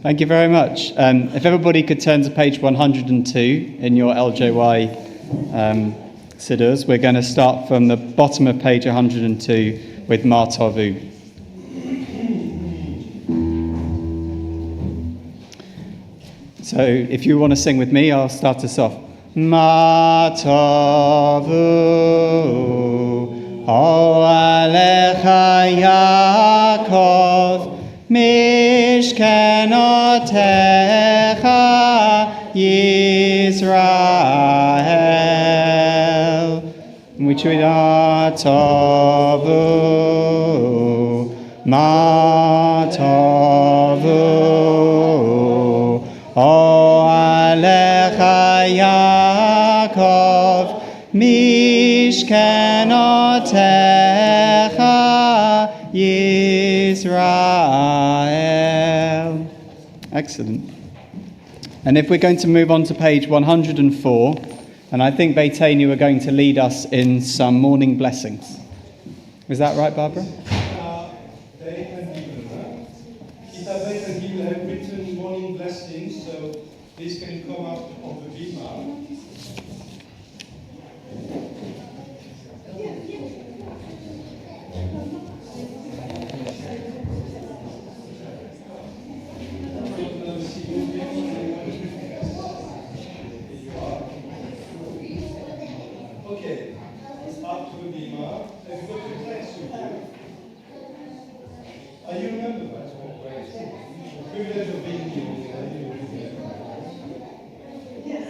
Thank you very much. If everybody could turn to page 102 in your LJY ceders, we're going to start from the bottom of page 102 with Ma Tovu. So if you want to sing with me, I'll start us off. Ma Tovu Alecha Yaakov Mishkenotecha Yisrael Mitzvah Tovu Ma Tovu Alecha Yaakov Mishkenotecha Yisrael. Excellent. And if we're going to move on to page 104, and I think Beiteinu are going to lead us in some morning blessings. Is that right, Barbara? Beiteinu have written morning blessings, so these can come up on the bima. Okay, up to the bima. Have you got the text with you? You remember that? Privilege of being here. Yes.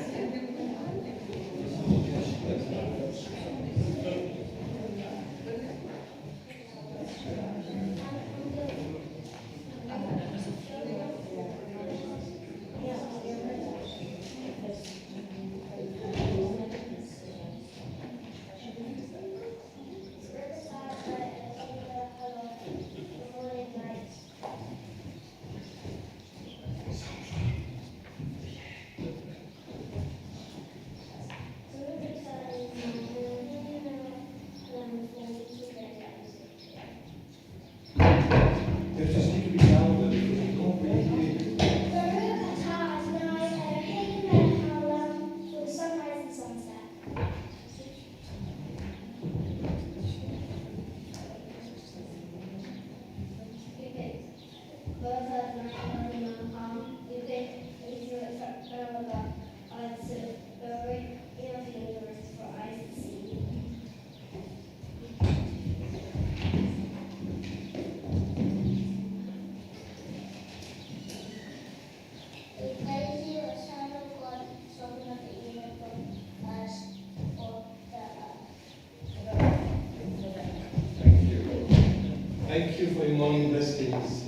Thank you for your morning blessings.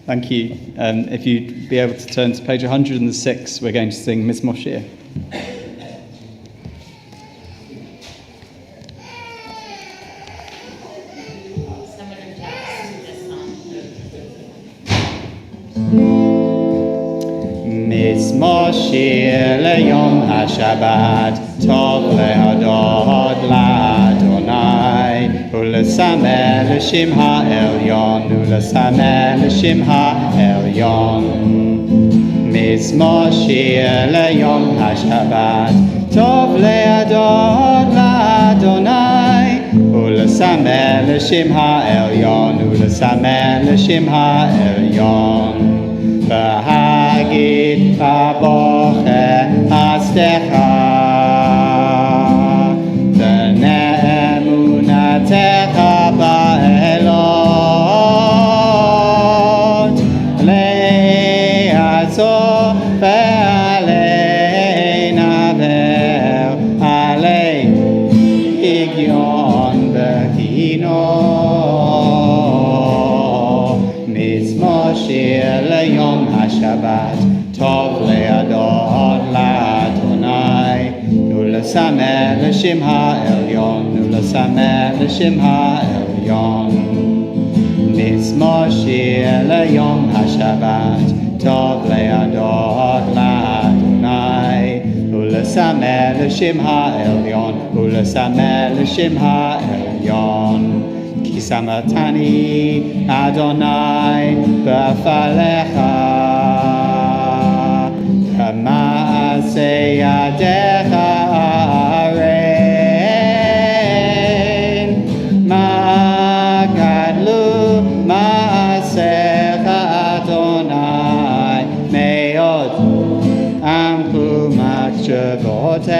Thank you. If you'd be able to turn to page 106, we're going to sing Miss Moshe. Miss Moshe leyom haShabbat tov lehodod laDonai ulesameh l'shem ha'elyon ulesameh l'shem ha'elyon Miss Moshe leyom haShabbat tov lehodod laDonai ulesameh l'shem ha'elyon ulesameh l'shem ha'elyon V'hagid v'boche asdecha v'ne'emunatecha ba'elot le'azor ve'alei naver alei higyon v'kino Mizmoshe leyom haShabbat tov le'adod laDonai ulesameh l'shem ha'elyon ulesameh l'shem ha'elyon Mizmoshe leyom haShabbat tov le'adod laDonai ulesameh l'shem ha'elyon ulesameh l'shem ha'elyon כי שמתני אדוני בפניך כמעשה ידיך אראן מה גדלו מעשיך אדוני מאוד עמקו מחשבותיך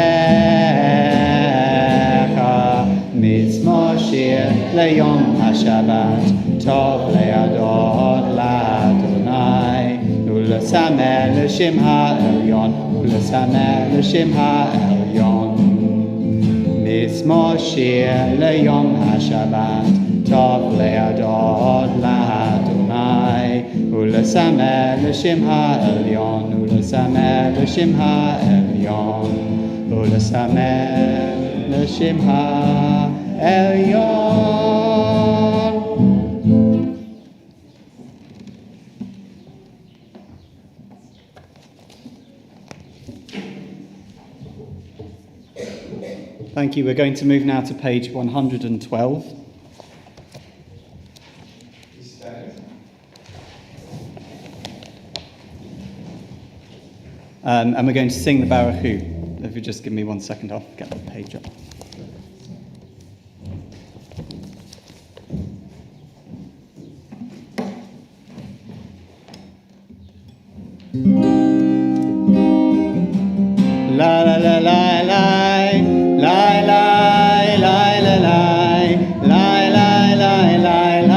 מצמו שיר ליום השבת טוב להודות לאדוני ולשמח לשם העליון ולשמח לשם העליון מצמו שיר ליום השבת טוב להודות לאדוני ולשמח לשם העליון ולשמח לשם העליון ולשמח לשם העליון. Thank you. We're going to move now to page 112. And we're going to sing the Baruchu. If you just give me 1 second, I'll get the page up. La la la la la la la la la la la la la la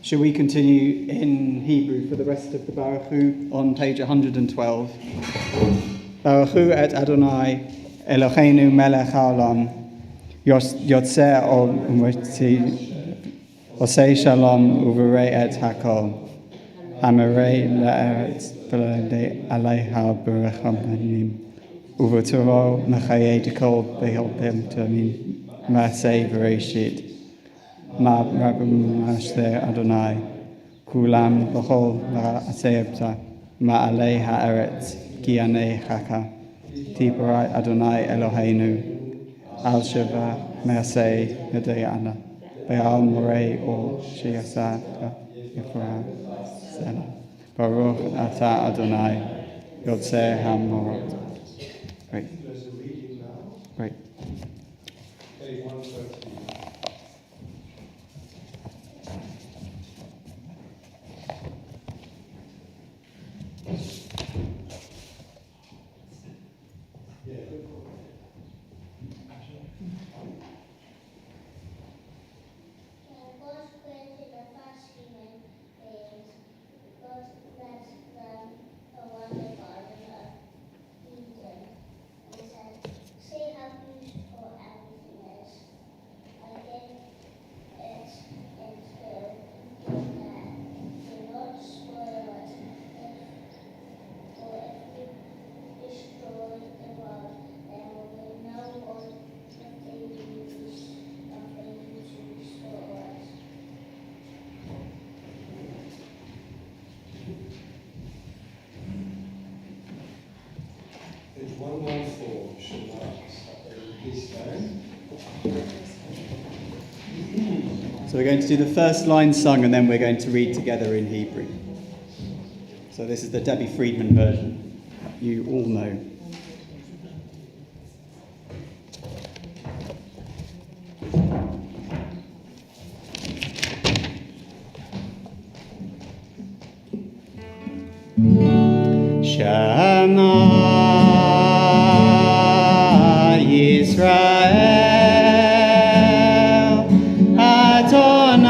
Shall we continue in Hebrew for the rest of the Baruchu on page 112? Baruchu et Adonai Eloheinu melech haolam yotzeh osei shalom uvarei et hakol hamarei le'eretz v'ledei aleiha b'rechamim uvotoro mechayei dekol beholpim tamim ma'asei v'reishit Ma Rabbi René Adonai, Kulam B'chol Ma'aseyabta, Ma'alei Ha'eretz, Kianei Chaka, Tibarai Adonai Eloheinu, Al Sheva Me'asei Nedayana, Be'al Morei O Sheyasata Yifra Selah, Baruch Ata Adonai, Yotzei HaMorot. Great. Great. 114, Shabbat. This time. So we're going to do the first line sung and then we're going to read together in Hebrew. So this is the Debbie Friedman version. You all know. Shema Yisrael Adonai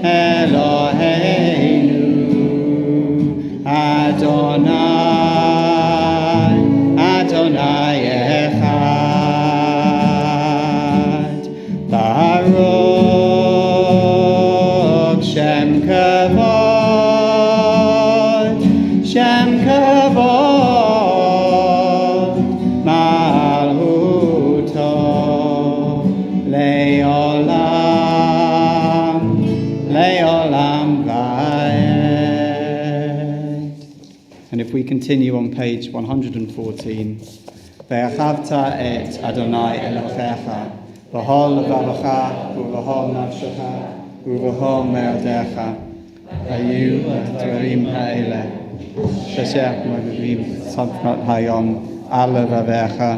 Eloheinu Adonai Adonai Echad Baruch Shem Kavod Shem Kavod Malhuto Leolam Leolam Vayed. And if we continue on page 114, Ve'achavta et Adonai Elohecha V'hol levavecha u'v'hol nafshecha u'v'hol me'odecha Hayu dvarim ha'eleh Shasher Magavim Tzadkat Hayom Al Levavecha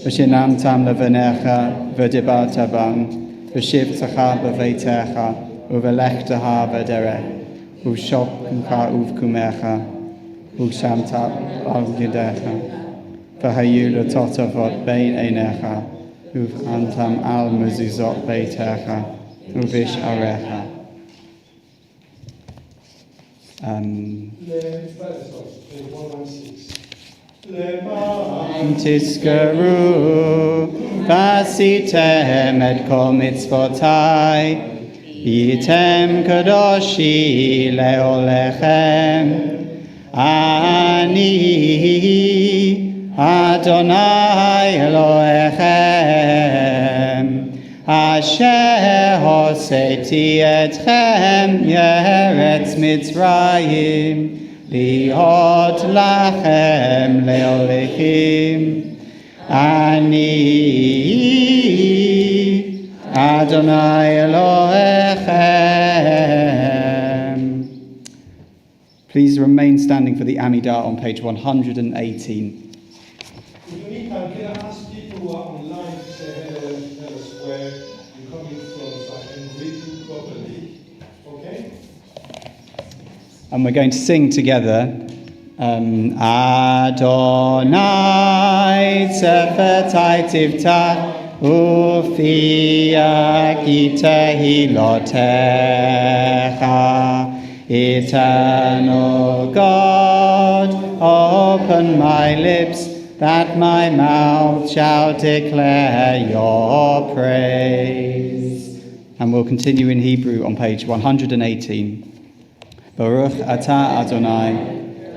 V'shinamtam Levanecha V'dibarta bam V'shivtecha B'veitecha U'v'lechtecha V'derech U'shokcha Uv'kumecha U'shamta Al Yedecha V'hayu L'totavot Bein Einecha U'v'antam Al Mezuzot Beitecha U'vish Arecha. Tiskaru vasitem et kol mitzvotai yitem kadoshi leolechem ani Adonai Elohechem Asher hoseti etchem yeretz Mitzrayim liot lachem leolechim ani Adonai Elohechem. Please remain standing for the Amidah on page 118. In the meantime, can I ask people who are online to say hello and tell us where you're coming from so I can greet you properly? Okay? And we're going to sing together Adonai Tzefetai Tivtach Ufia Gitehilotecha Eternal God, open my lips that my mouth shall declare your praise. And we'll continue in Hebrew on page 118. Baruch atah Adonai,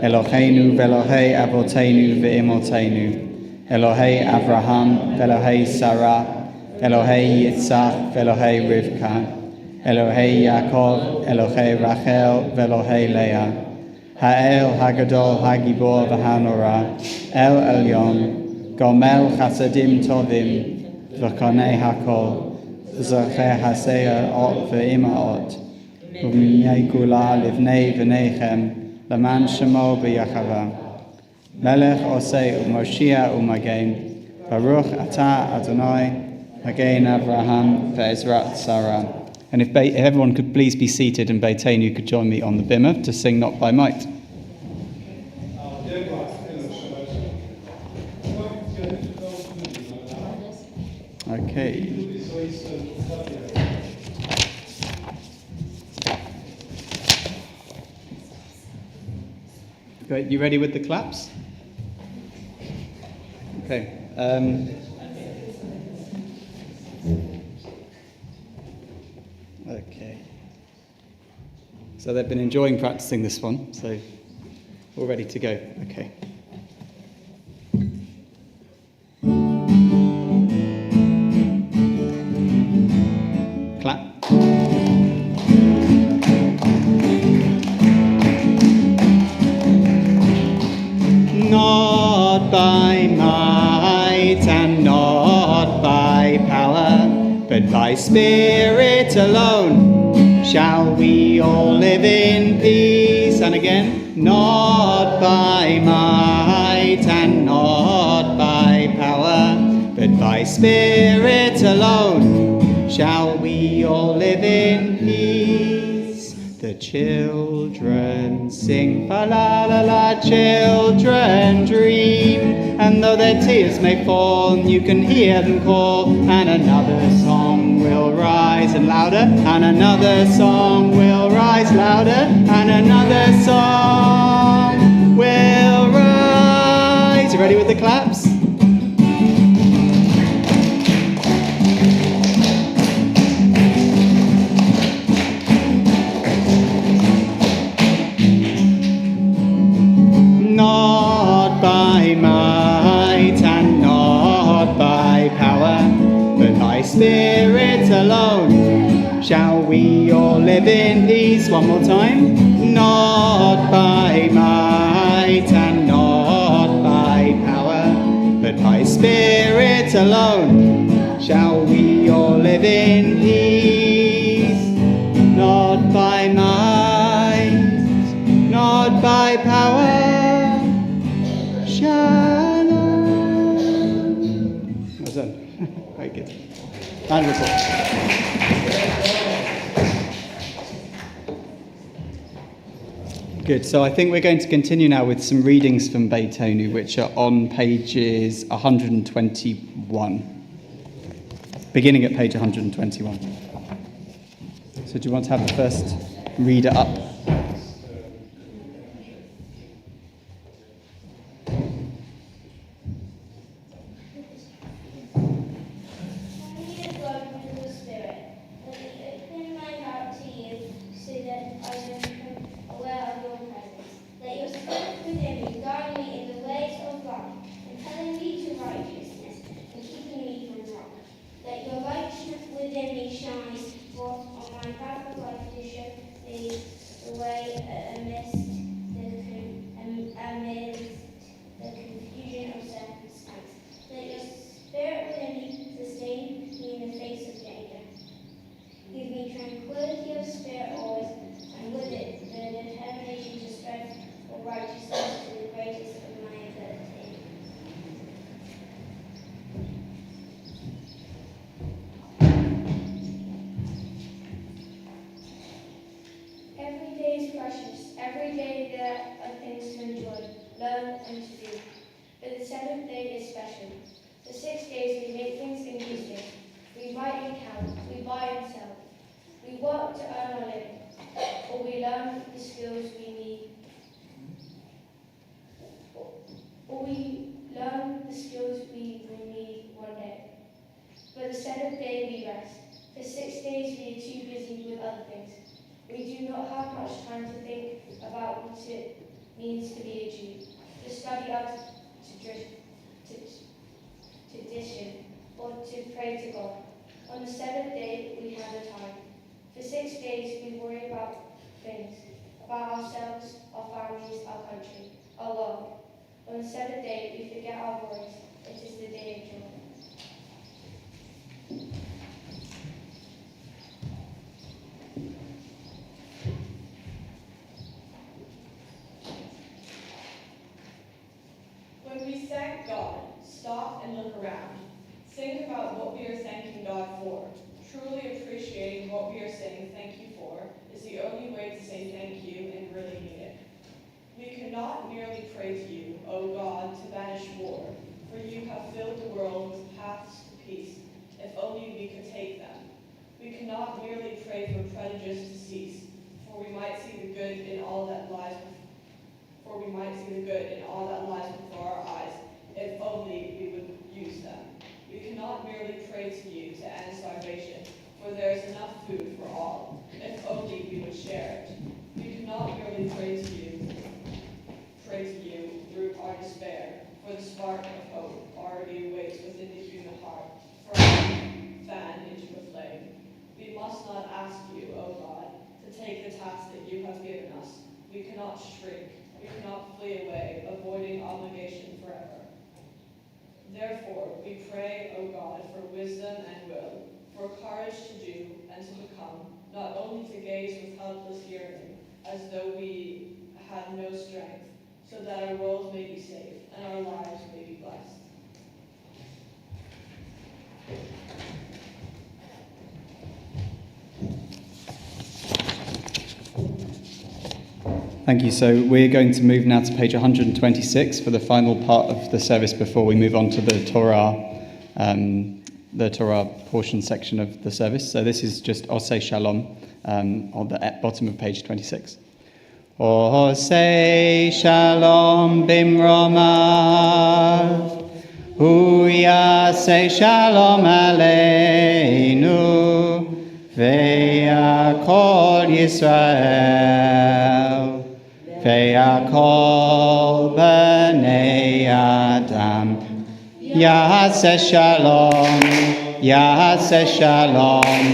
Eloheinu ve'Elohei avoteinu ve'imotenu, Elohei Avraham ve'Elohei Sarah, Elohei Yitzchak ve'Elohei Rivka, Elohei Yaakov, Elohei Rachel ve'Elohei Leah, Ha'el Hagadol Hagibor v'Hanora, El Elyon, Gomel Chasadim Tovim, V'Konei Hakol, Zocheh Haseya Ot ve'Imaot, U'Minyei Kula Livnei v'Neichem, Laman Shemo b'Yachava, Melech Osei U'Moshia U'Magen, Baruch Atah Adonai, Magen Avraham ve'Ezrat Sarah. And if everyone could please be seated and Beiteinu could join me on the bimah to sing Not by Might. Okay. Great. You ready with the claps? Okay. Okay. So they've been enjoying practicing this one, so all ready to go. Okay. Clap. not by might and not by power, but by Spirit alone, shall we all live in peace. And again, not by might and not by power, but by Spirit alone, shall we all live in peace. The children sing, fa la la la, children dream, and though their tears may fall, you can hear them call, and another song will rise, and louder, and another song will rise, louder, and another song will rise. You ready with the claps? Not by might and not by power, but by Spirit alone, shall we all live in peace. One more time. Not by might and not by power, but by Spirit alone, shall we all live in peace. Not by might, not by power. Shalom. Well done. Very good. Round of applause. Good. So I think we're going to continue now with some readings from Beiteinu, which are on pages 121. Beginning at page 121. So do you want to have the first reader up? When we thank God, stop and look around. Think about what we are thanking God for. Truly appreciating what we are saying thank you for is the only way to say thank you and really mean it. We cannot merely praise you, O God, to banish war, for you have filled the world with paths to peace, if only we could take them. We cannot merely pray for prejudice to cease, for we might see the good in all that lies before our eyes, if only we would use them. We cannot merely pray to you to end starvation, for there is enough food for all, if only we would share it. We cannot merely pray to you through our despair, for the spark of hope already awaits within the human heart, for a fan into a flame. We must not ask you, O God, to take the task that you have given us. We cannot shrink. We cannot flee away, avoiding obligation forever. Therefore, we pray, O God, for wisdom and will, for courage to do and to become, not only to gaze with helpless yearning, as though we had no strength, so that our world may be safe and our lives may be blessed. Thank you. So we're going to move now to page 126 for the final part of the service before we move on to the Torah portion section of the service. So this is just Osei Shalom on the bottom of page 26. Osei Shalom bimromav, hu yaseh shalom aleinu, ve'yakol Yisrael. Ve'yakol b'nei Adam, Yaseh shalom, Yaseh shalom,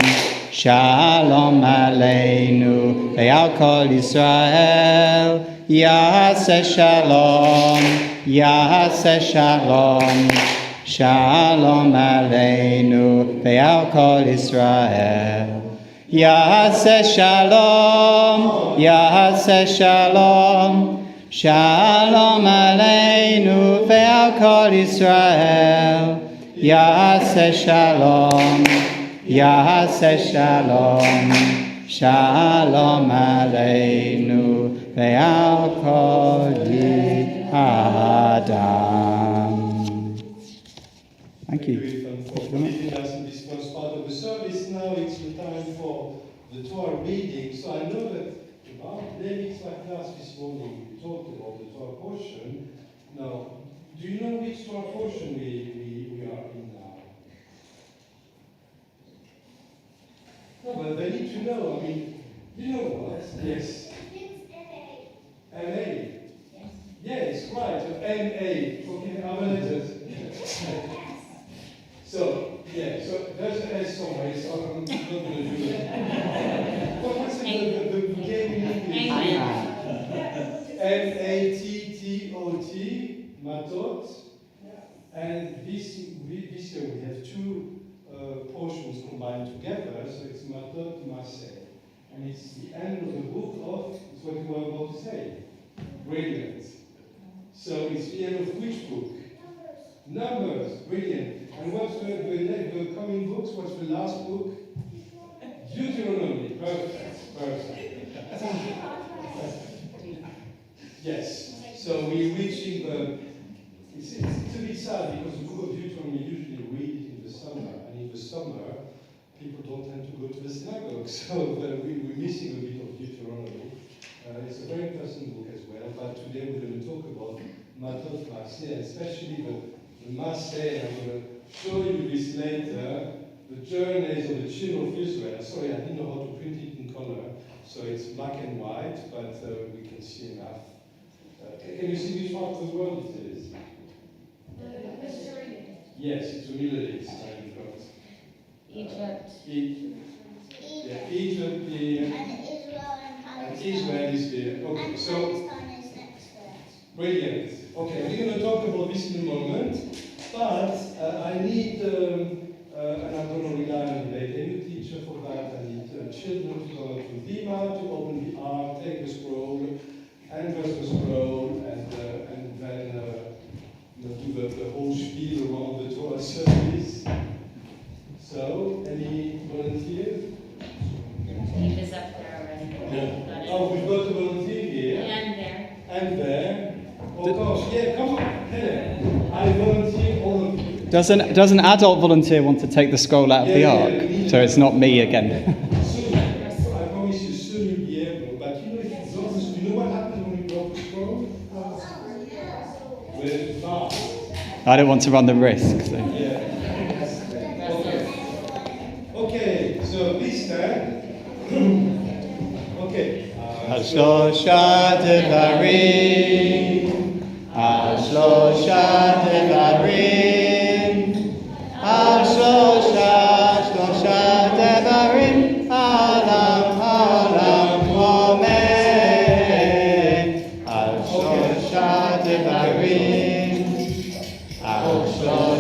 Shalom aleinu, Ve'yakol Yisrael, Yaseh shalom, Yaseh shalom, Shalom aleinu, Ve'yakol Yisrael. Yaseh shalom, Yaseh shalom, Shalom aleinu ve'al kol Yisrael. Yaseh shalom, Yaseh shalom, Shalom aleinu ve'al kol Adam. Thank you. For leading us in this first part of the service. Now it's the time for the Torah reading. So I know that about David's class this morning we talked about the Torah portion. Now, do you know which Torah portion we are in now? No, but they need to know. I mean, you know what? Yes. MA. Yes, right. So MA. Okay, our letters. So, yeah, so there's an S somewhere, so I'm not going to do it. What's the game in English? M-A-T-T-O-T, matot. And this year we have two portions combined together, so it's matot, maseh. And it's the end of the book of, it's what you were about to say. Brilliant. So it's the end of which book? Numbers, brilliant. And what's the coming books? What's the last book? Deuteronomy. Perfect. Yes. So we're reaching the. It's a bit sad because the book of Deuteronomy usually read it in the summer, and in the summer people don't tend to go to the synagogue, so we're missing a bit of Deuteronomy. It's a very interesting book as well. But today we're going to talk about Matot Maseh, especially the Maseh. I'm going to show you this later, the journeys of the children of Israel. Sorry, I didn't know how to print it in color, so it's black and white, but we can see enough. Can you see which part of the world it is? Yes, it's the Middle East. Egypt. Egypt, and Israel is there. Okay, so brilliant. Okay, we're going to talk about this in a moment. But I need, and I'm going to rely on the Beiteinu teacher for that. I need children to go to Lima to open the ark, take the scroll, and verse the scroll, and then do the whole spiel around the Torah service. So, any volunteers? Steve is up there already. Yeah. Oh, we've got a volunteer here. And there. And there. Oh gosh, yeah, come on, Helen. I volunteer all of you. Does an adult volunteer want to take the scroll out of the ark? So it's not me again. Soon, I promise you soon you'll be able. But you know, if you drop the scroll, you know what happens when you drop the scroll? Well, it's fast. I don't want to run the risk. So. Yeah. Okay, so this time. Okay. Ashlosha devarim, Ashlosha devarim, Ashlosha devarim, Alam omen, Ashlosha devarim, Ashlosha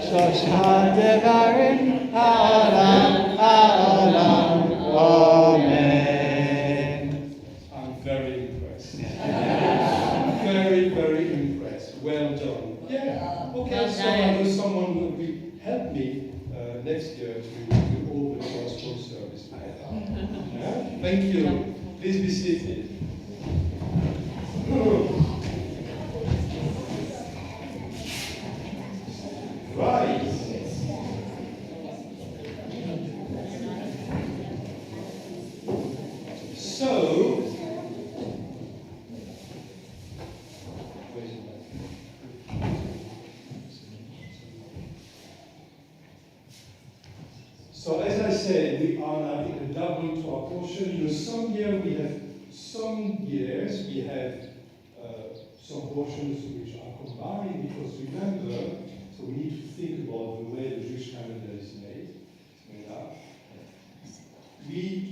Shosha Devarim Ha'olam Ha'olam. Amen. I'm very impressed. Very, very impressed. Well done. Yeah. Okay, Well so done. I know someone will help me next year to do all the gospel service. Yeah? Thank you. Please be seated. Right. So, so as I said, we are now in a double to our portion. You know, some years we have some portions which are combined because remember, so we need to think about the way the Jewish calendar is made.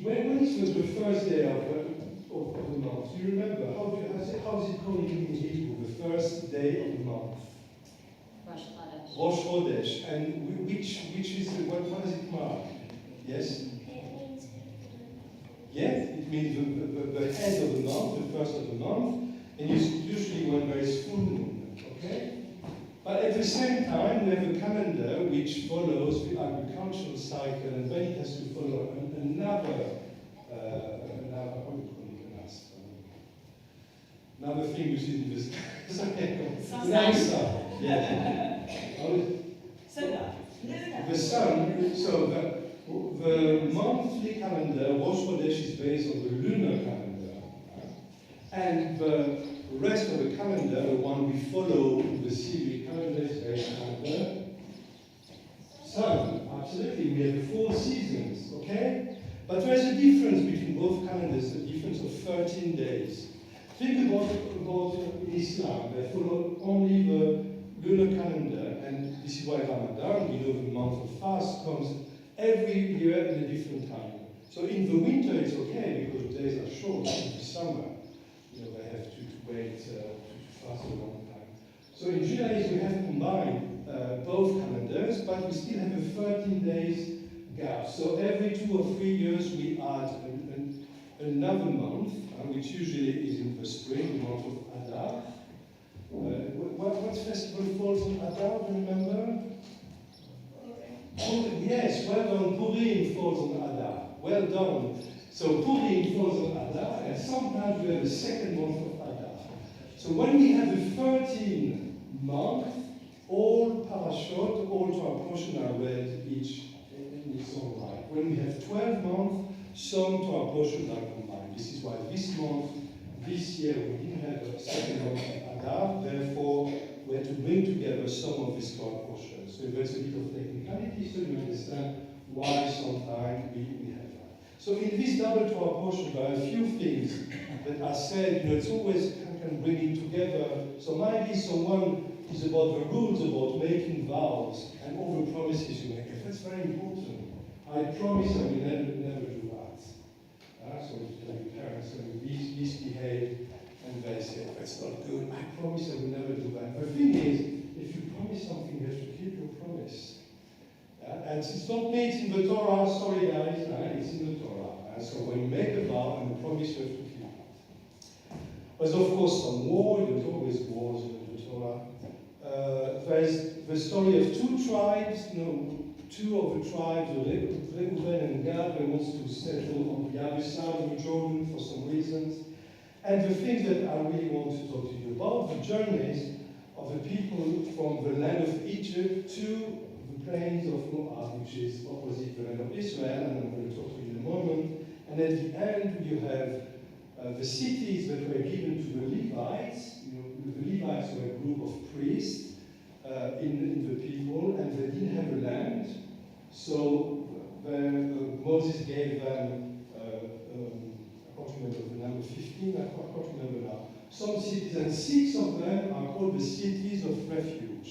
When is the first day of the month? Do you remember? How is it called in Hebrew? The first day of the month. Rosh Chodesh. Rosh Chodesh. And which is what does it mark? Yes. Yeah, it means the head of the month, the first of the month, and it's usually when there is full moon. Okay. But at the same time, we have a calendar which follows the agricultural cycle, and then it has to follow another thing which is in this. Yeah. The sun. So the monthly calendar, Rosh Chodesh, is based on the lunar calendar, and the rest of the calendar, the one we follow, the Syriac calendar, is based on the sun. Absolutely, we have the 4 seasons, okay? But there's a difference between both calendars, a difference of 13 days. Think about Islam. They follow only the lunar calendar, and this is why Ramadan, we know the month of fast, comes every year in a different time. So in the winter it's okay because the days are short. In the summer, they have to wait to fast a long time. So in Judaism we have combined both calendars, but we still have a 13 days gap. So every 2 or 3 years we add another month, which usually is in the spring, the month of Adar. What festival falls on Adar, do you remember? Yes, well done. Purim falls on Adar. Well done. So Purim falls on Adar, and sometimes we have the second month of Adar. So when we have the 13th month, all parashot, all to our portion are read each in its own right. When we have 12 months, some to our portion are combined. This is why this month, this year, we didn't have a second month of Adar, therefore we had to bring together some of these 12 portions. So there's a bit of technicality, so you understand why sometimes we have that. So in this double to our portion, there are a few things that are said, it's always can bring it together. So maybe someone is about the rules about making vows and all the promises you make. That's very important. I promise I will never do that. So if your parents misbehave and they say, that's not good, I promise I will never do that. The thing is, if you promise something, you have to keep your promise. And it's not made in the Torah, sorry guys, it's in the Torah. So when you make a vow and a promise, you have to keep it. There's of course some war, there's always wars in the Torah. There's the story of 2 tribes, 2 of the tribes, Reuben and Gad, they want to settle on the other side of the Jordan for some reasons. And the things that I really want to talk to you about, the journeys of the people from the land of Egypt to the plains of Moab, which is opposite the land of Israel, and I'm going to talk to you in a moment. And at the end, you have the cities that were given to the Levites. The Levites were a group of priests in the people, and they didn't have a land. So Moses gave them, I can't remember the number, 15, I can't remember now, some cities, and 6 of them are called the cities of refuge.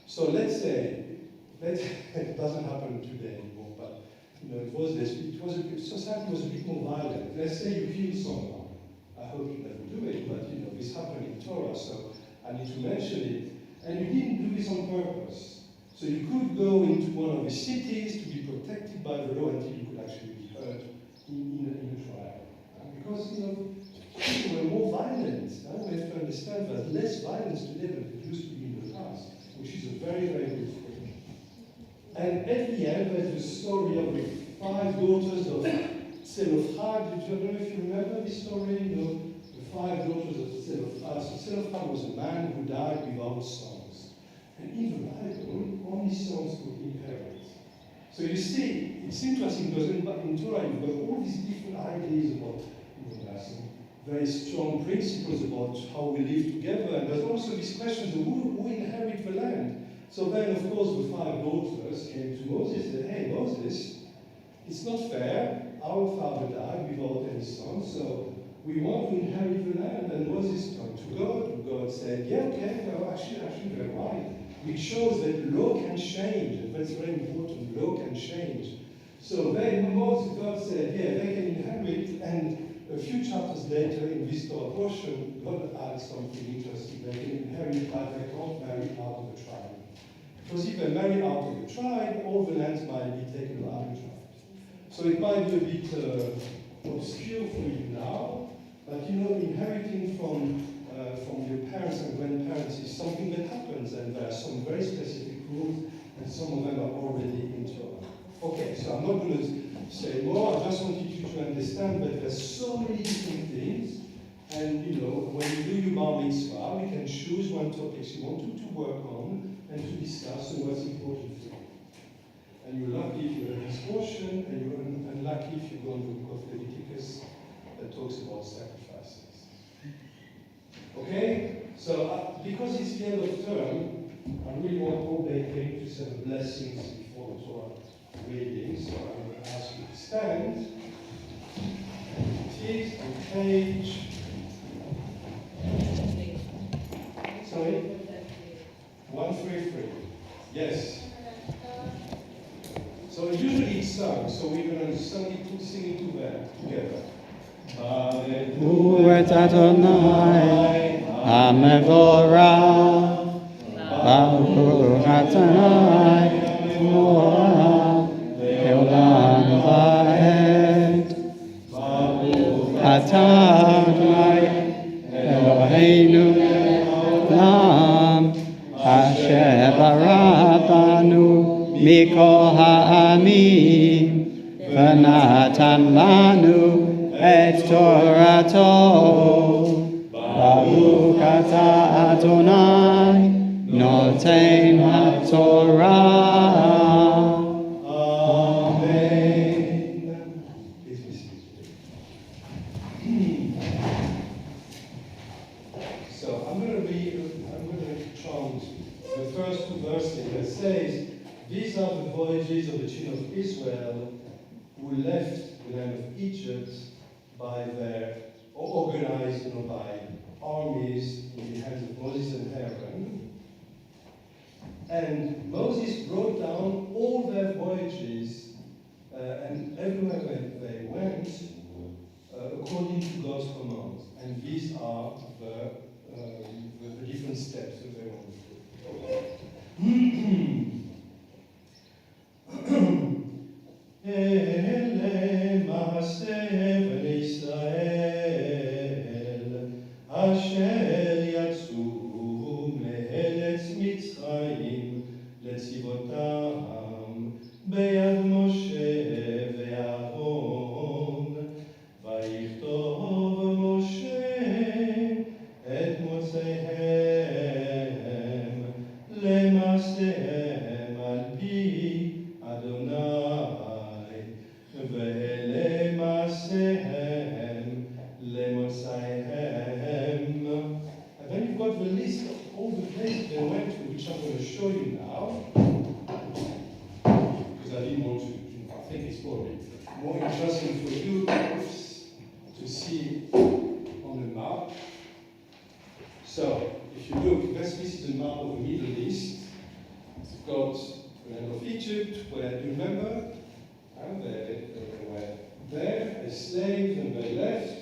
So let's say, it doesn't happen today anymore, but society was a bit more violent. Let's say you kill someone. I hope you never do it, but this happened in Torah, so I need to mention it. And you didn't do this on purpose. So you could go into one of the cities to be protected by the law until you could actually be heard in a trial. Because, people were more violent. We have to understand that less violence today than it used to be in the past, which is a very, very good thing. And at the end, there's the story of the 5 daughters of Zelophehad. I don't know if you remember this story. The 5 daughters of Zelophehad. So Zelophehad was a man who died without sons. And in the Bible, only sons could inherit. So you see, it's interesting because in Torah you've got all these different ideas about some very strong principles about how we live together, and there's also these questions of who inherit the land. So then, of course, the 5 daughters came to Moses and said, hey, Moses, it's not fair. Our father died without any sons, so we want to inherit the land. And Moses turned to God. God said, yeah, okay, well, actually, they're right. Which shows that law can change, and that's very important. Law can change. So then God said, yeah, they can inherit, and a few chapters later in this Torah portion, God adds something interesting. They can inherit, but they can't marry out of the tribe. Because if they marry out of the tribe, all the lands might be taken out of the tribe. So it might be a bit obscure for you now, but inheriting from your parents and grandparents is something that happens, and there are some very specific rules, and some of them are already in Torah. Okay, so I'm not going to say more. I just wanted you to understand that there's so many different things, and when you do your bar mitzvah, we can choose one topic you want to work on and to discuss on what's important for you. And you're lucky if you have this portion, and you're unlucky if you go into the book of Leviticus that talks about sacrifices. Okay? So because it's the end of term, I really want all Beiteinu to say the blessings before the Torah reading. So I'm going to ask you to stand. It is on page. Sorry? 133. Yes. So usually it's sung, so we're going to sing it together. Hu et Adonai HaMevorach, Baruch Adonai HaMevorach, Leolam Va'ed. Baruch Adonai Eloheinu Olam, Asher barabanu mikol ha'amim, v'natan lanu et Torato. Baruch atah Adonai noten haTorah. Amen. So I'm going to chant the first 2 verses that says, these are the voyages of the children of Israel who left the land of Egypt organized by armies in the hands of Moses and Aaron. And Moses wrote down all their voyages and everywhere they went according to God's commands. And these are the different steps that they went through. Ele Maaseh Bnei Israel Asher yatzu me'eretz Mitzrayim letzivotam beyad Moshe ve'Aaron vayichtov Moshe et motzehem lemaasehem al pi Adonai. And then you've got the list of all the places they went to, which I'm going to show you now. Because I didn't want to, I think it's probably more interesting for you to see on the map. So, if you look, this is the map of the Middle East. It's got the land of Egypt, where, do you remember? They were there as slaves and they left.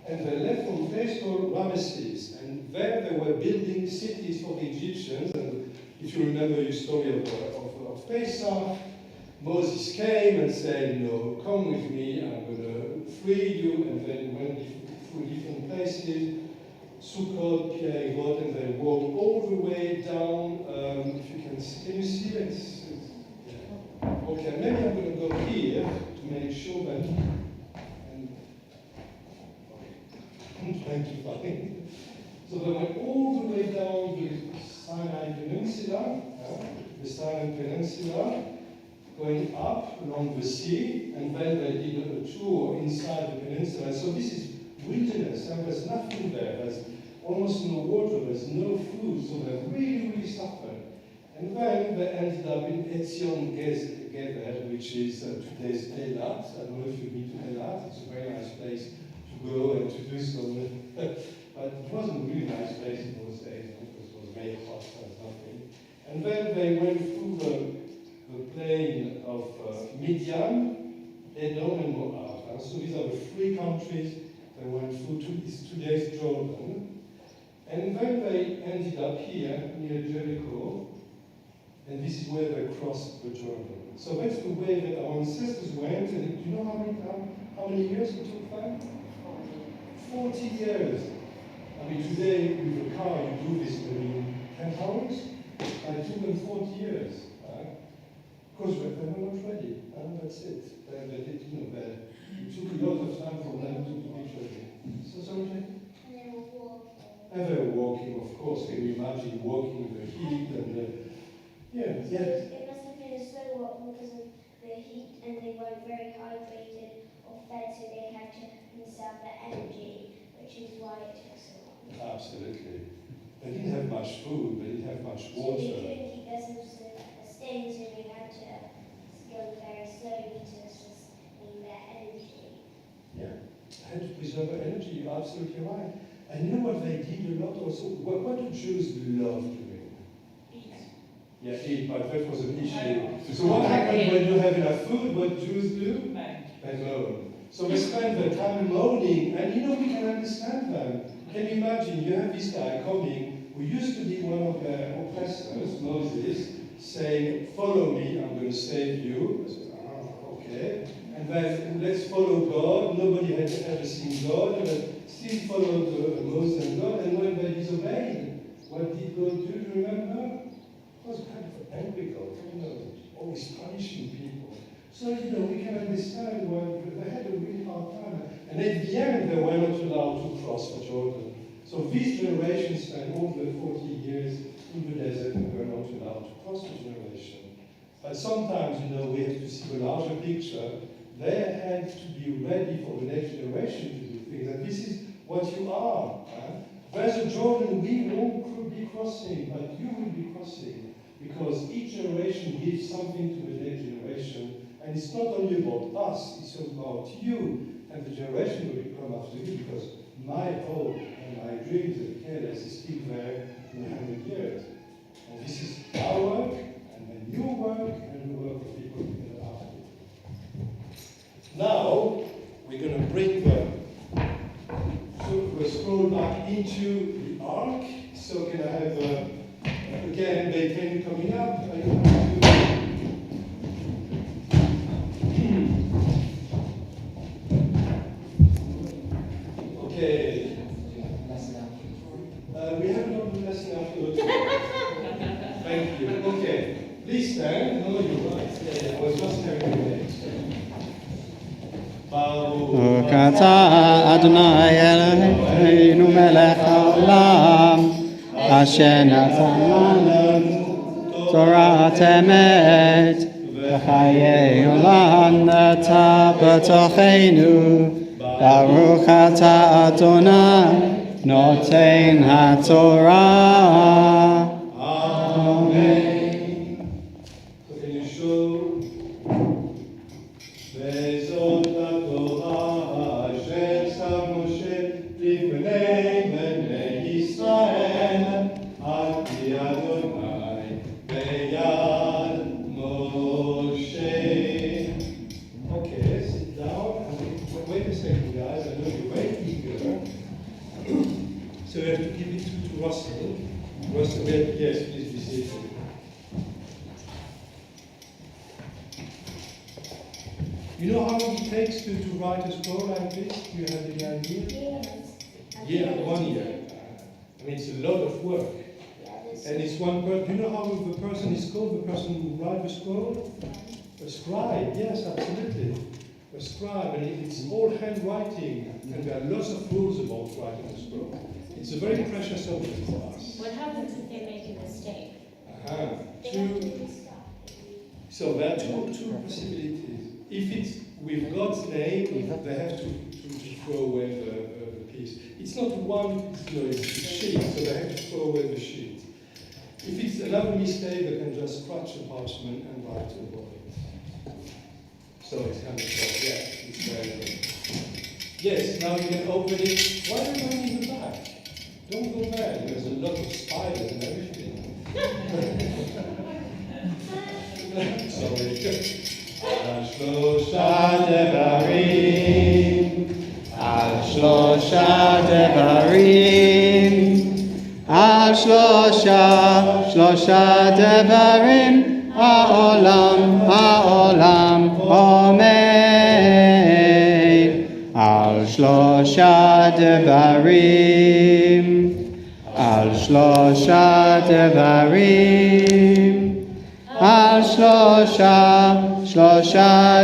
and they left from a place called Ramesses. And there they were building cities for the Egyptians. And if you remember your story of Pesach, Moses came and said, come with me, I'm going to free you. And then went through different places, Sukkot, Pierrot, and they walked all the way down. If you can you see it? Yeah. Okay, maybe I'm going to go here to make sure that. I'm trying to find. So they went all the way down the Sinai Peninsula, going up along the sea, and then they did a tour inside the peninsula. So this is wilderness, and there's nothing there. There's almost no water, there's no food, so they really, really suffered. And then they ended up in Ezion-Geber, which is today's Eilat. I don't know if you've been to Eilat. It's a very nice place to go and to do some. But it wasn't a really nice place in those days because it was very hot and nothing. And then they went through the plain of Midian, Edom, and Moab. So these are the three countries they went through today's Jordan. And then they ended up here near Jericho. And this is where they crossed the Jordan. So that's the way that our ancestors went. And do you know how many years it took them? 40 years. I mean, today with a car you do this in 10 hours. And it took them 40 years. Because they were not ready. That's it. It took a lot of time for them to be ready. So sorry, Jane? And they were walking, of course. Can you imagine walking in the heat and It must have been so hot because of the heat, and they weren't very hydrated or fed, so they had to conserve the energy, which is why it took so long. Absolutely. They didn't have much food, they didn't have much So water. they couldn't keep themselves sustained, so they had to go very slowly to sustain their energy. Yeah. They had to preserve their energy, you're absolutely right. And you know what they did a lot also? What do Jews love doing? Yeah, eat, but that was an issue. So what happens when you have enough food? What Jews do? They moan. So they spend their time moaning, and we can understand them. Can you imagine, you have this guy coming, who used to be one of their oppressors, Moses, saying, follow me, I'm going to save you. I said, okay. And then let's follow God. Nobody had ever seen God, but still followed Moses and God. And when they disobeyed, what did God do? Do you remember? It was kind of an angry God, always punishing people. So, we can understand why they had a really hard time. And at the end, they were not allowed to cross the Jordan. So this generation spent all the 40 years in the desert and were not allowed to cross the generation. But sometimes, we have to see the larger picture. They had to be ready for the next generation to do things. And this is what you are. There's a Jordan we won't be crossing, but you will be crossing. Because each generation gives something to the next generation. And it's not only about us, it's about you and the generation that will come after you. Because my hope and my dreams as a cheder is still there in 100 years. And this is our work, and then your work, and the work of people after you. Now, we're going to bring the scroll back into the ark. So can I have, again, Beiteinu coming up? Okay. We have another lesson afterwards. Thank you. Okay. Please stand. No, you're right. Yeah, I was just having a minute. Baruch atah Adonai Eloheinu melech haolam, asher natan lanu Torah emet, v'chayei olam nata b'tocheinu. Baruch atah Adonai noten haTorah. Amen. So can you show? Vezot haTorah asher sam Moshe lifnei bnei Yisrael al pi Adonai beyad Moshe. Okay, sit down. Wait a second, guys. I know you're very eager. You know how long it takes to write a scroll like this? Do you have any idea? Years. 1 year. I mean, it's a lot of work. And it's one person. Do you know how the person is called? The person who writes the scroll? A scribe. Yes, absolutely. A scribe, and it's all handwriting, and there are lots of rules about writing a scroll. It's a very precious object for us. What happens if they make a mistake? So there are two possibilities. If it's with God's name, they have to throw away the piece. It's not one, it's a sheet, so they have to throw away the sheet. If it's another mistake, they can just scratch the parchment and write about it. So it's kind of yeah, it's very good. Yes, now you can open it. Why are you going in the back? Don't go there. There's a lot of spiders and everything. Sorry. Shlosha devarim, al shlosha devarim, al shlosha devarim, ha'olam, omein, al shlosha devarim, al shlosha devarim, al shlosha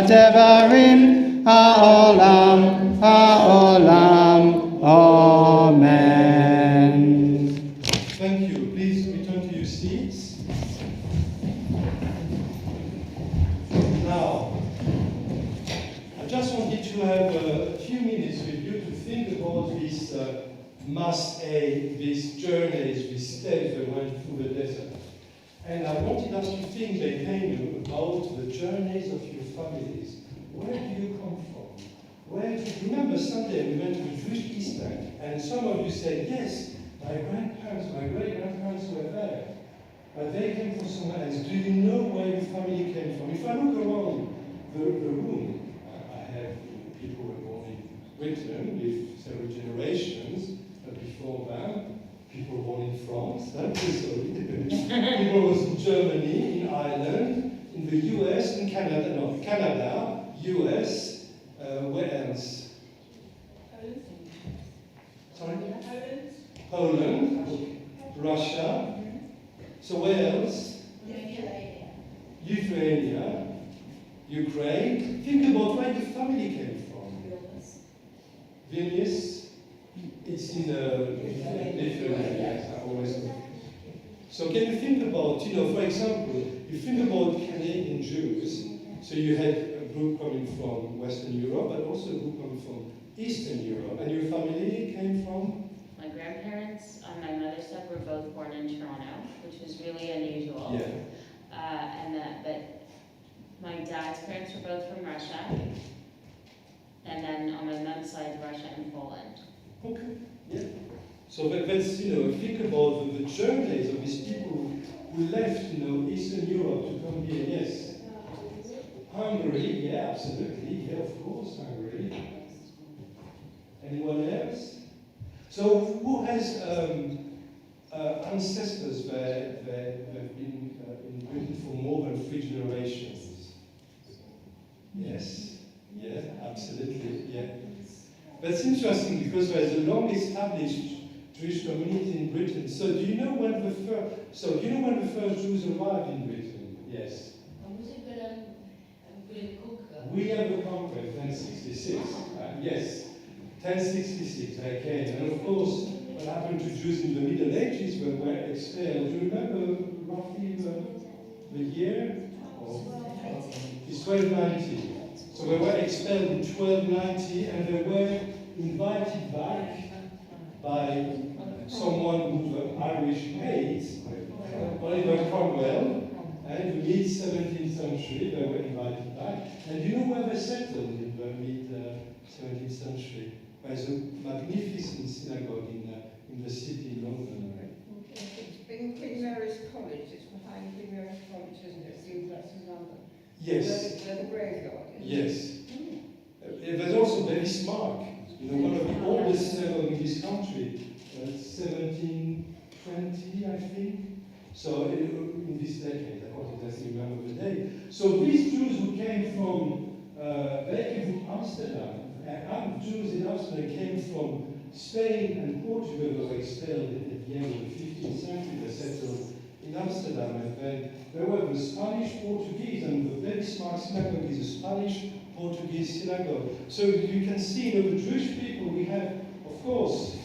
devarim, ha'olam, amen. Thank you. Please return to your seats. Now, I just wanted to have a few minutes with you to think about this these journeys, these steps that went through the desert. And I wanted us to think, Beiteinu, about the journeys of your families. Where do you come from? Remember Sunday we went to Jewish Kingston, and some of you said, yes, my grandparents, my great-grandparents were there. But they came from somewhere else. Do you know where your family came from? If I look around the room, I have people who were born in Britain with several generations, but before that, people born in France, people was in Germany, in Ireland, in the US, in Canada, US, where else? Poland, Russia. So where else? Lithuania, Ukraine. Think about where the family came from. Vilnius. It's in Lithuania. So can you think about, for example, you think about Canadian Jews. So you had a group coming from Western Europe, but also a group coming from Eastern Europe. And your family came from? My grandparents on my mother's side were both born in Toronto, which was really unusual. Yeah. But my dad's parents were both from Russia, and then on my mom's side, Russia and Poland. Okay. Yeah. So let's think about the journeys of these people who left Eastern Europe to come here. Yes. Hungary. Yeah, absolutely. Yeah, of course, Hungary. Anyone else? So who has ancestors that have been in Britain for more than 3 generations? Yes. Yeah, absolutely. Yeah. That's interesting because there's a long-established Jewish community in Britain. So do you know when the first Jews arrived in Britain? Yes. We have a conquest, 1066. Yes, 1066. They came, and of course, what happened to Jews in the Middle Ages when they were expelled? Do you remember roughly the year? It's 1290. So they were expelled in 1290, and they were invited back by someone who the Irish hate, Oliver Cromwell, and in the mid-17th century they were invited back. And you know where they settled in the mid-17th century? There's a magnificent synagogue in the city in London. It's been Queen Mary's College, it's behind Queen Mary's College, isn't it? That's in London. Yes. Where the graveyard is. Yes. There's also Mark, one of the oldest synagogues in this country, 1720, I think. So in this decade, I don't remember the date. So these Jews who came from they came from Amsterdam. And Jews in Amsterdam came from Spain and Portugal, who were expelled at the end of the 15th century. They settled in Amsterdam, and then there were the Spanish Portuguese, and the very smart synagogue is a Spanish Portuguese synagogue. So you can see, the Jewish people, we have, of course,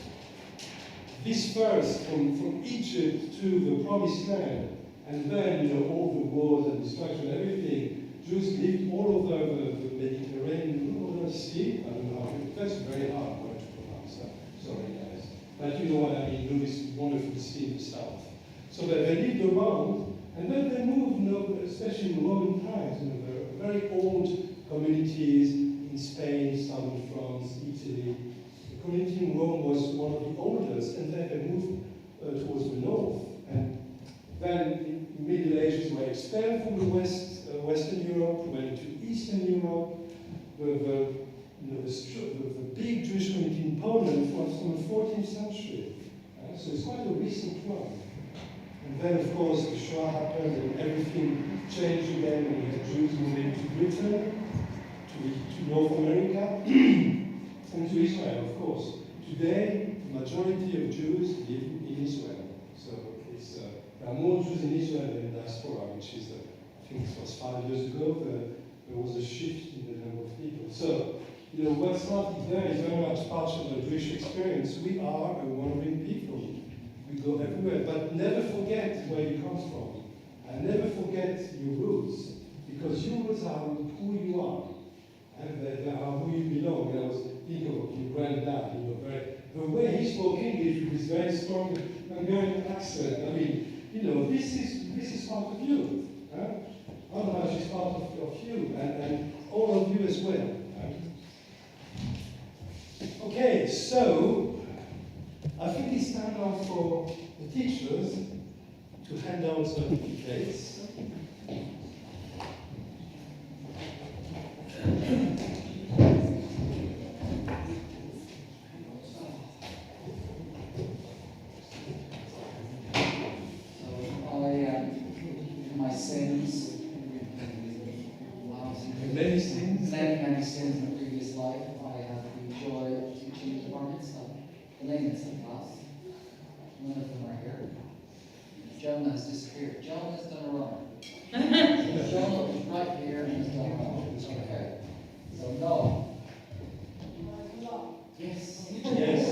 this first from Egypt to the Promised Land, and then all the wars and destruction, everything. Jews lived all over the Mediterranean Sea. I don't know, that's very hard word to pronounce. Sorry, guys, but you know what I mean. This wonderful sea in the south. So they lived around, and then they moved, especially in Roman times. There were very old communities in Spain, southern France, Italy. The community in Rome was one of the oldest, and then they moved towards the north. And then in Middle Ages were expelled from the Western Europe, went into Eastern Europe. The big Jewish community in Poland was from the 14th century. So it's quite a recent one. And then, of course, the Shoah happened and everything changed again, and we had Jews moving to Britain, to North America, and to Israel, of course. Today, the majority of Jews live in Israel. So there are more Jews in Israel than in diaspora, which is, I think it was 5 years ago, there was a shift in the number of people. So, what started there is very much part of the Jewish experience. We are a wandering people. We go everywhere, but never forget where you come from. And never forget your roots, because your roots are who you are. And they are who you belong. I was thinking of your granddad, the way he spoke English with his very strong Hungarian accent. I mean, this is part of you. Otherwise, it's part of you, and all of you as well. Okay, so I think it's time now for the teachers to hand out certificates. My sins, Many sins. many sins in a previous life. I had the joy of teaching the bar mitzvah, the lay mitzvah class. None of them are here. Jonah has disappeared. Jonah has done a wrong. Jonah was right here and has done a wrong. Okay. So no. Yes. Yes.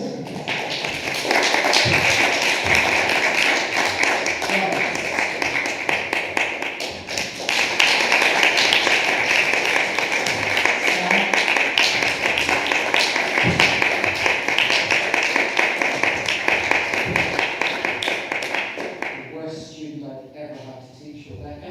The worst student I've ever had to teach, Rebecca.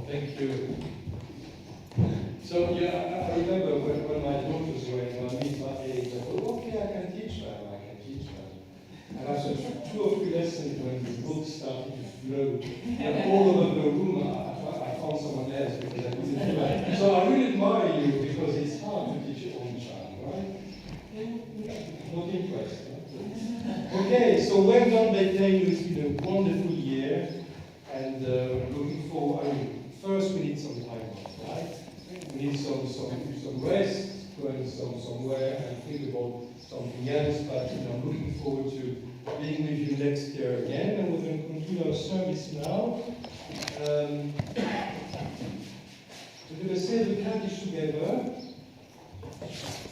Thank you. So yeah, I remember when my daughters were in my age, I thought, okay, I can teach them. And after 2 or 3 lessons, when the book started to flow, and all over the room, I found someone else because I couldn't do it. So I really admire you because it's hard to teach your own child, right? Not impressed. Huh? Okay, so well done, Beiteinu. It's been a wonderful year, and looking forward. I mean, first we need some time off, right? We need some rest, going somewhere and think about something else. But I'm looking forward to being with you next year again, and we're going to continue our service now. We're going to say the Kaddish together.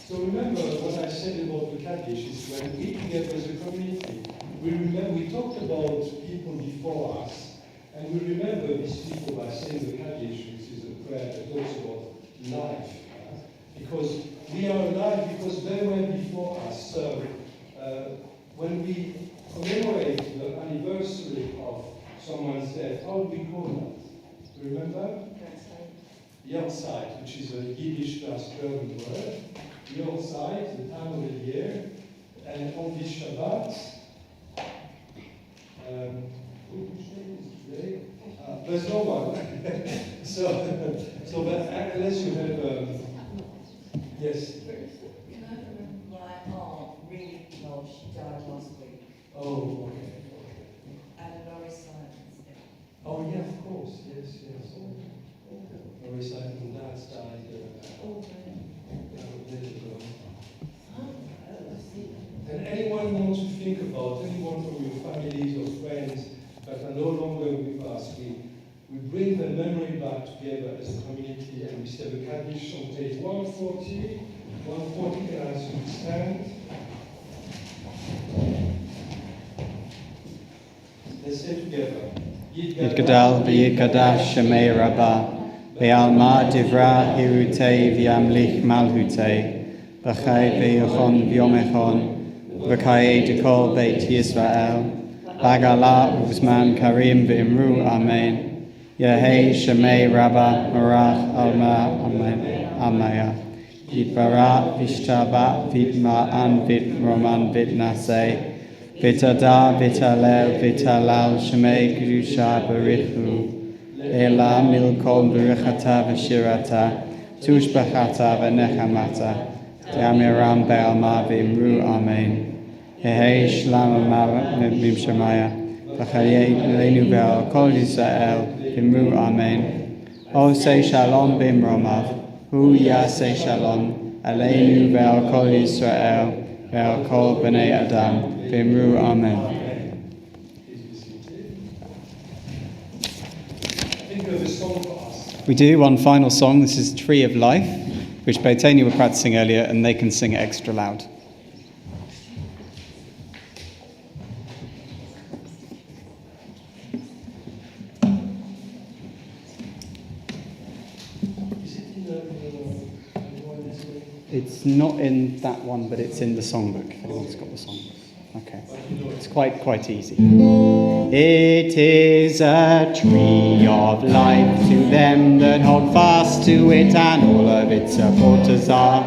So remember what I said about the Kaddish is when we together as a community, we talked about people before us, and we remember these people by saying the Kaddish, which is a prayer that talks about life. Because we are alive because they were before us. So when we commemorate the anniversary of someone's death, how do we call that? Do you remember? Yahrzeit, which is a Yiddish/German word. Yahrzeit, the time of the year, and on this Shabbat, which day is today? There's no one. so but unless you have, yes. Can I remember my aunt really well? She died last week. Oh, okay. And Laurie Simons. Oh yeah, of course. Yes. Laurie Simon, Dad's died a little ago. And anyone wants to think about, anyone from your families or friends that are no longer with us, we bring the memory back together as a community, and we say the Kaddish on page 140. 140, can I ask you to stand? Let's say together. Yitgadal v'yikadash shemei rabbah, ve'alma divra hirutei v'yamlich malhutei, v'chai v'yochon v'yomechon, v'chai dekol beit Yisrael, Bagala uzman karim v'imru amen. Yehei shemei rabbah marach alma amen amaya. Yitbarat v'ishtabat v'itma'an v'itroman v'itnasei. Vitada, vitalel, vitalal, shemei kedusha barichu, ela milkol barichata v'shirata, tushbachata v'nechamata, t'amiram be'alma v'imru amen. Yehei shlam mimshamaya, v'chayei leinu ve'al kol Yisrael v'imru amen. O say shalom b'imromav, hu yaseh shalom, aleinu ve'al kol Yisrael, ve'al kol b'nei Adam. V'imru amen. We do one final song. This is Tree of Life, which Beiteinu were practicing earlier, and they can sing it extra loud. It's not in that one, but it's in the songbook. If anyone's got the songbook. Okay, it's quite easy. It is a tree of life to them that hold fast to it, and all of its supporters are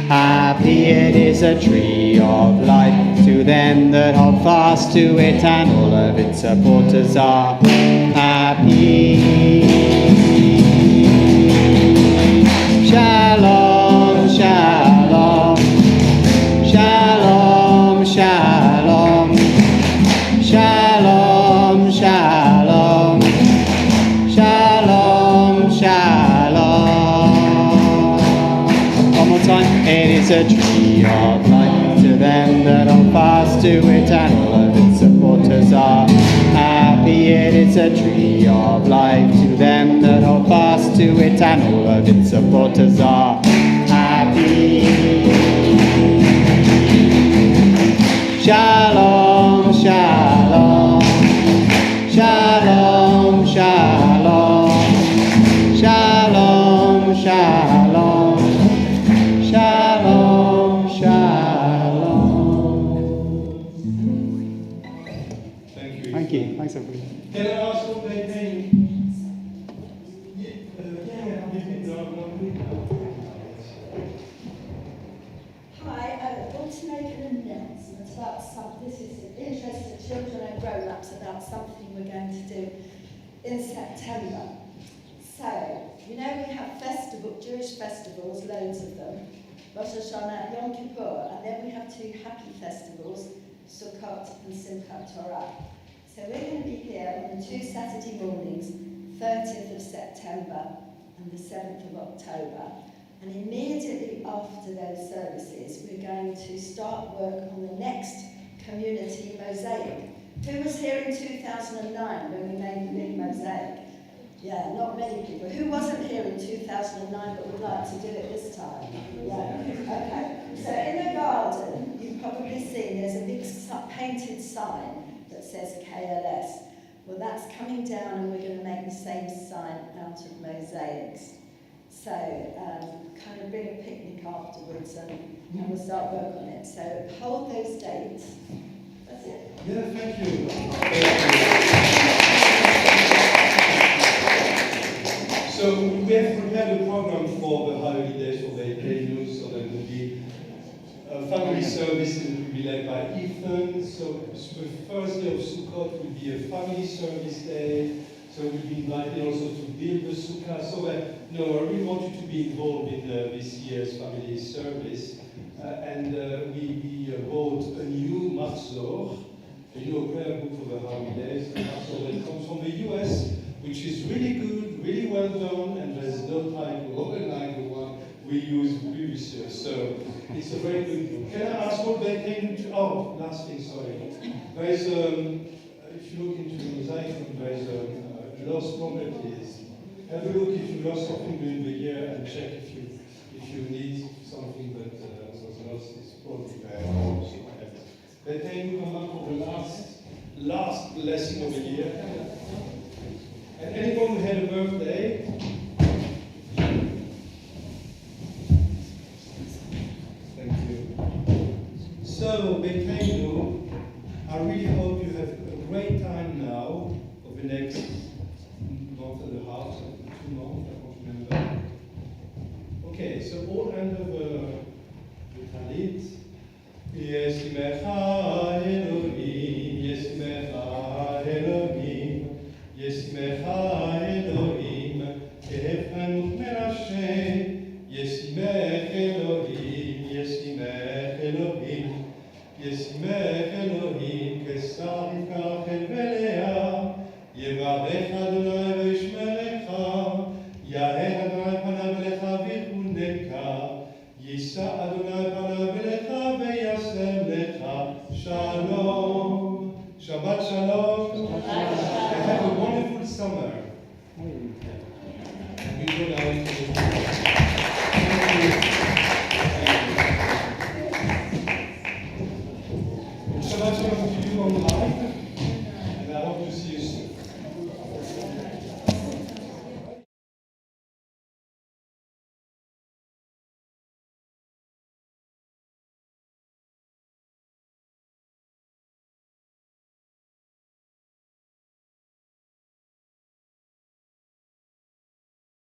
happy. It is a tree of life to them that hold fast to it, and all of its supporters are happy. Shalom, shalom, shalom, shalom, shalom, shalom, shalom, shalom. One more time. It is a tree of life to them that hold fast to it, and all of its supporters are happy. It is a tree of life to them that hold fast to it, and all of its supporters are happy. Shalom, shalom, shalom, shalom, shalom, shalom, shalom, shalom. Thank you. Thank you. Thanks, everybody. Can I ask for Beiteinu? this is of interest to children and grown-ups about something we're going to do in September. So, you know we have Jewish festivals, loads of them, Rosh Hashanah, Yom Kippur, and then we have 2 happy festivals, Sukkot and Simchat Torah. So we're going to be here on the 2 Saturday mornings, 30th of September and the 7th of October. And immediately after those services, we're going to start work on the next community mosaic. Who was here in 2009 when we made the big mosaic? Yeah, not many people. Who wasn't here in 2009 but would like to do it this time? Yeah, okay. So in the garden, you've probably seen there's a big painted sign that says KLS. Well, that's coming down and we're going to make the same sign out of mosaics. So kind of bring a picnic afterwards and we'll start work on it. So hold those dates. That's it. Yeah, thank you. So we have prepared a program for the holidays for Beiteinu, so there will be a family service that will be led by Ethan. So the first day of Sukkot will be a family service day. So we'll be invited also to build the sukkah. So I really want you to be involved in this year's family service. We wrote a new Matzor, a new prayer book for the holidays. A Matzor that comes from the US, which is really good, really well done, and there's no typo like the one we used previous year. So it's a very good book. Can I ask what they came to? Oh, last thing, sorry. There is, if you look into the mosaic, there is lost properties. Have a look if you lost something during the year and check if you need something that was lost. It's probably there. Beiteinu come up for the last lesson of the year. And anyone who had a birthday? Thank you. So, Beiteinu, I really hope you have a great time now for the next month and a half, 2 months, I don't remember. Okay, so all under the